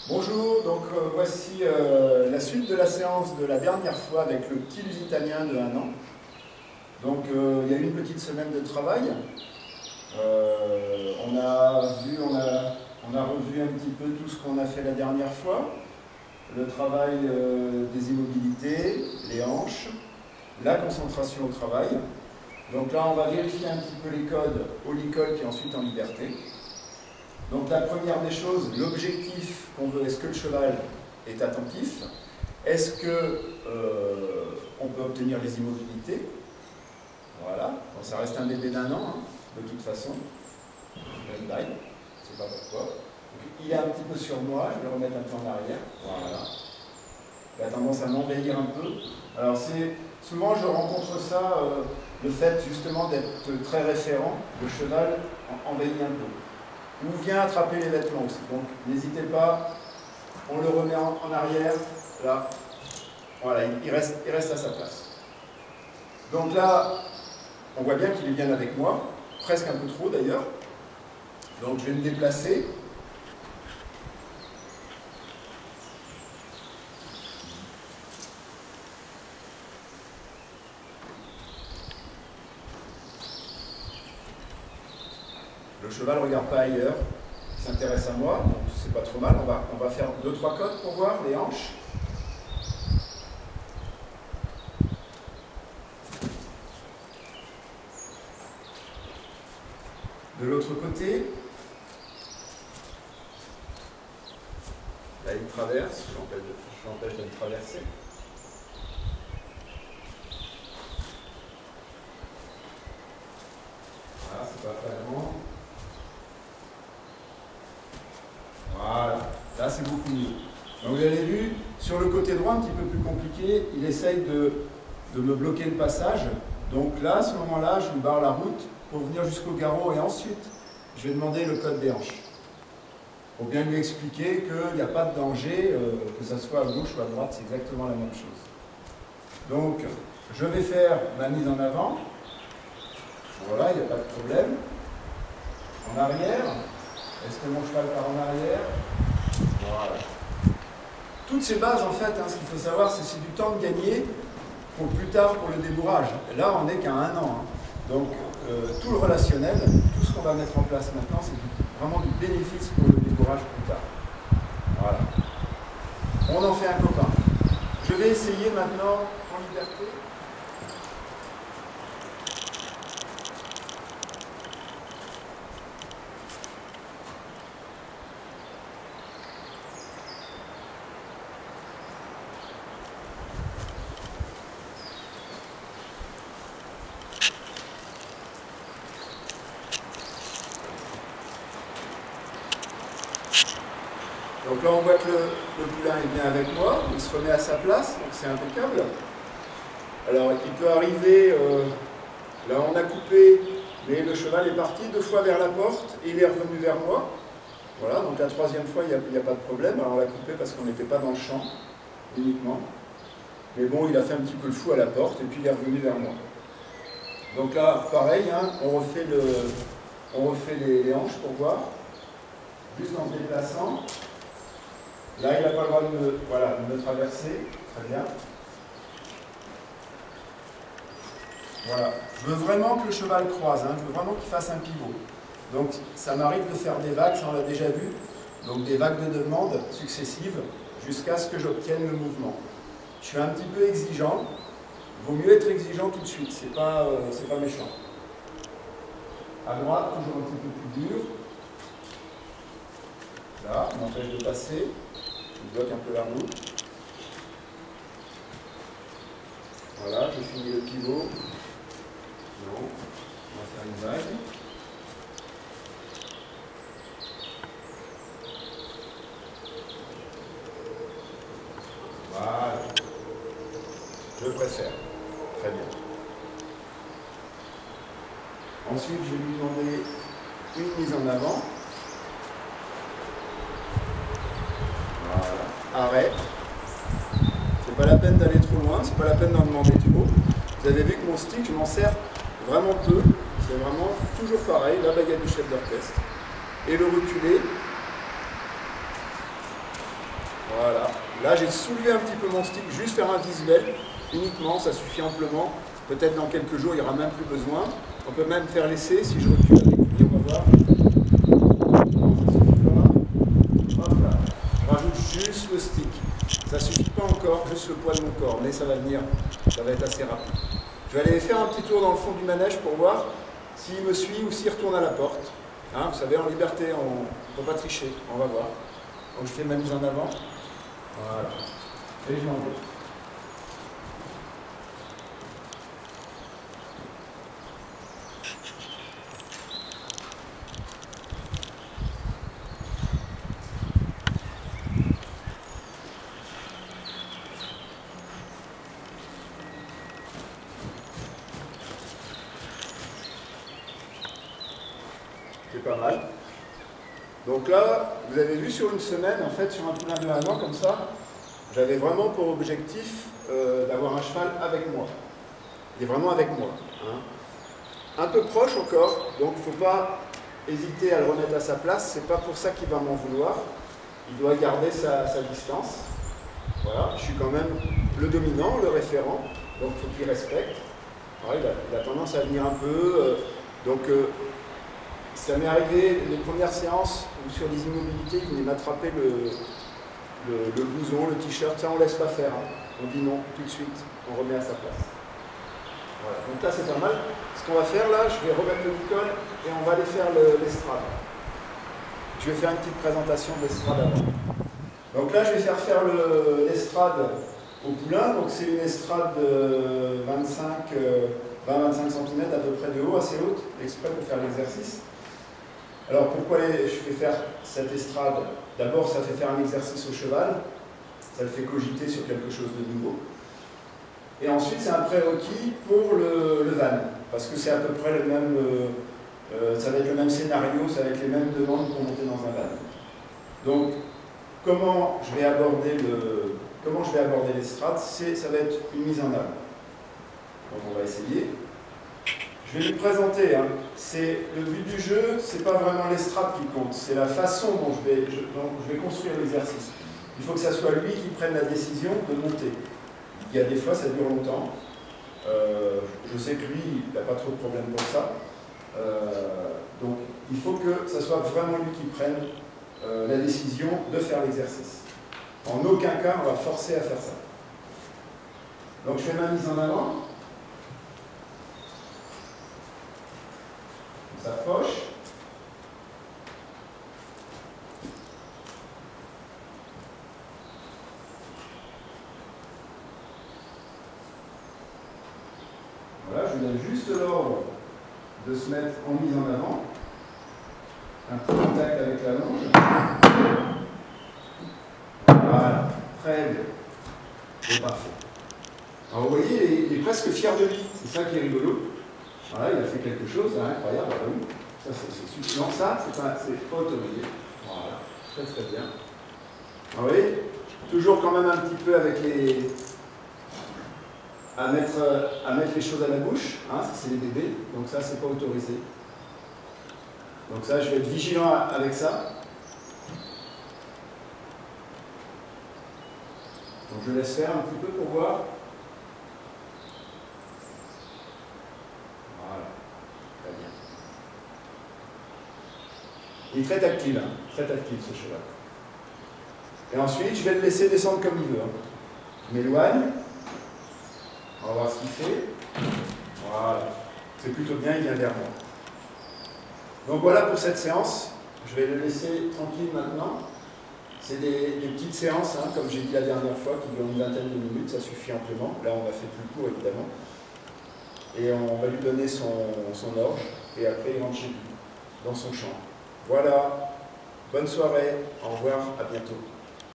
Bonjour, donc voici la suite de la séance de la dernière fois avec le petit Lusitanien de 1 an. Donc il y a eu une petite semaine de travail. On a revu un petit peu tout ce qu'on a fait la dernière fois. Le travail des immobilités, les hanches, la concentration au travail. Donc là on va vérifier un petit peu les codes au licol puis ensuite en liberté. Donc la première des choses, l'objectif qu'on veut, est-ce que le cheval est attentif? Est-ce qu'on peut obtenir les immobilités? Voilà, bon, ça reste un bébé d'1 an, hein, de toute façon. Même taille, je ne sais pas pourquoi. Donc, il est un petit peu sur moi, je vais le remettre un peu en arrière. Voilà. Il a tendance à m'envahir un peu. Alors souvent je rencontre ça, le fait justement d'être très référent, le cheval envahit un peu. Ou vient attraper les vêtements aussi. Donc n'hésitez pas, on le remet en arrière, là, voilà, il reste à sa place. Donc là, on voit bien qu'il est bien avec moi, presque un peu trop d'ailleurs. Donc je vais me déplacer. Le cheval ne regarde pas ailleurs, il s'intéresse à moi, donc c'est pas trop mal. On va faire 2-3 codes pour voir les hanches. De l'autre côté, là il traverse, j'empêche de le traverser. Voilà, c'est pas vraiment. Voilà, là c'est beaucoup mieux. Donc vous avez vu, sur le côté droit, un petit peu plus compliqué, il essaye de me bloquer le passage. Donc là, à ce moment-là, je lui barre la route pour venir jusqu'au garrot et ensuite, je vais demander le code des hanches. Pour bien lui expliquer qu'il n'y a pas de danger, que ce soit à gauche ou à droite, c'est exactement la même chose. Donc, je vais faire ma mise en avant. Voilà, il n'y a pas de problème. En arrière. Est-ce que mon cheval part en arrière? Voilà. Toutes ces bases, en fait, hein, ce qu'il faut savoir, c'est du temps de gagner pour plus tard pour le débourrage. Là, on n'est qu'à 1 an. Hein. Donc, tout le relationnel, tout ce qu'on va mettre en place maintenant, c'est vraiment du bénéfice pour le débourrage plus tard. Voilà. On en fait un copain. Je vais essayer maintenant en liberté. Donc là, on voit que le poulain est bien avec moi, il se remet à sa place, donc c'est impeccable. Alors, il peut arriver, là on a coupé, mais le cheval est parti 2 fois vers la porte et il est revenu vers moi. Voilà, donc la 3e fois, il n'y a pas de problème. Alors on l'a coupé parce qu'on n'était pas dans le champ, uniquement. Mais bon, il a fait un petit peu le fou à la porte et puis il est revenu vers moi. Donc là, pareil, hein, on refait les hanches pour voir, juste en se déplaçant. Là, il n'a pas le droit de me traverser. Très bien. Voilà. Je veux vraiment que le cheval croise. Hein. Je veux vraiment qu'il fasse un pivot. Donc, ça m'arrive de faire des vagues, ça on l'a déjà vu. Donc, des vagues de demande successives jusqu'à ce que j'obtienne le mouvement. Je suis un petit peu exigeant. Il vaut mieux être exigeant tout de suite. C'est pas méchant. À droite, toujours un petit peu plus dur. Là, on m'empêche de passer. Je bloque un peu la route. Voilà, j'ai fini le pivot. Non, on va faire une vague. Voilà. Je préfère. Très bien. Ensuite, je vais lui demander une mise en avant. Arrête. C'est pas la peine d'aller trop loin, c'est pas la peine d'en demander trop. Vous avez vu que mon stick, je m'en sers vraiment peu. C'est vraiment toujours pareil, la baguette du chef d'orchestre. Et le reculer. Voilà. Là, j'ai soulevé un petit peu mon stick, juste faire un visuel, uniquement, ça suffit amplement. Peut-être dans quelques jours, il n'y aura même plus besoin. On peut même faire l'essai, si je recule avec lui, on va voir. Hop là. Je rajoute juste le stick. Ça ne suffit pas encore, juste le poids de mon corps, mais ça va venir, ça va être assez rapide. Je vais aller faire un petit tour dans le fond du manège pour voir s'il me suit ou s'il retourne à la porte. Hein, vous savez, en liberté, on ne peut pas tricher, on va voir. Donc je fais ma mise en avant. Voilà. Et je m'en vais. C'est pas mal. Donc là, vous avez vu sur une semaine, en fait, sur un poulain de 1 an comme ça, j'avais vraiment pour objectif d'avoir un cheval avec moi. Il est vraiment avec moi. Hein. Un peu proche encore, donc il ne faut pas hésiter à le remettre à sa place. C'est pas pour ça qu'il va m'en vouloir. Il doit garder sa distance. Voilà, je suis quand même le dominant, le référent, donc il faut qu'il respecte. Alors, il a tendance à venir un peu, ça m'est arrivé les premières séances où sur des immobilités, il venait m'attraper le blouson, le t-shirt, ça on ne laisse pas faire. Hein. On dit non, tout de suite, on remet à sa place. Voilà. Donc là c'est pas mal. Ce qu'on va faire là, je vais remettre le Nicole et on va aller faire l'estrade. Je vais faire une petite présentation de l'estrade avant. Donc là je vais faire l'estrade au poulain. Donc c'est une estrade de 20-25 cm à peu près de haut, assez haute, exprès pour faire l'exercice. Alors pourquoi je fais faire cette estrade? D'abord ça fait faire un exercice au cheval, ça le fait cogiter sur quelque chose de nouveau. Et ensuite c'est un prérequis pour le van, parce que c'est à peu près le même, ça va être le même scénario, ça va être les mêmes demandes pour monter dans un van. Donc comment je vais aborder l'estrade, ça va être une mise en œuvre. Donc on va essayer. Je vais lui présenter, hein. Le but du jeu, c'est pas vraiment l'estrade qui compte, c'est la façon dont je vais construire l'exercice. Il faut que ça soit lui qui prenne la décision de monter. Il y a des fois, ça dure longtemps. Je sais que lui, il n'a pas trop de problème pour ça. Donc, il faut que ça soit vraiment lui qui prenne la décision de faire l'exercice. En aucun cas, on va forcer à faire ça. Donc, je fais ma mise en avant. On s'approche. Voilà, je donne juste l'ordre de se mettre en mise en avant. Un petit contact avec la longe. Voilà, très bien. C'est parfait. Alors vous voyez, il est presque fier de lui. C'est ça qui est rigolo. Voilà, il a fait quelque chose, hein, incroyable. Ah oui. Ça, c'est suffisant. Ça, c'est pas autorisé. Voilà, très très bien. Vous voyez, toujours quand même un petit peu avec les... à mettre les choses à la bouche, hein, ça c'est les bébés, donc ça c'est pas autorisé. Donc ça, je vais être vigilant avec ça. Donc je laisse faire un petit peu pour voir. Voilà, très bien. Il est très tactile, hein, très tactile ce cheval. Et ensuite, je vais le laisser descendre comme il veut. Hein. Je m'éloigne. On va voir ce qu'il fait. Voilà. C'est plutôt bien, il vient vers moi. Donc voilà pour cette séance. Je vais le laisser tranquille maintenant. C'est des petites séances, hein, comme j'ai dit la dernière fois, qui durent une vingtaine de minutes, ça suffit amplement. Là, on va faire plus court, évidemment. Et on va lui donner son orge, et après, il rentre chez lui, dans son champ. Voilà. Bonne soirée. Au revoir. À bientôt.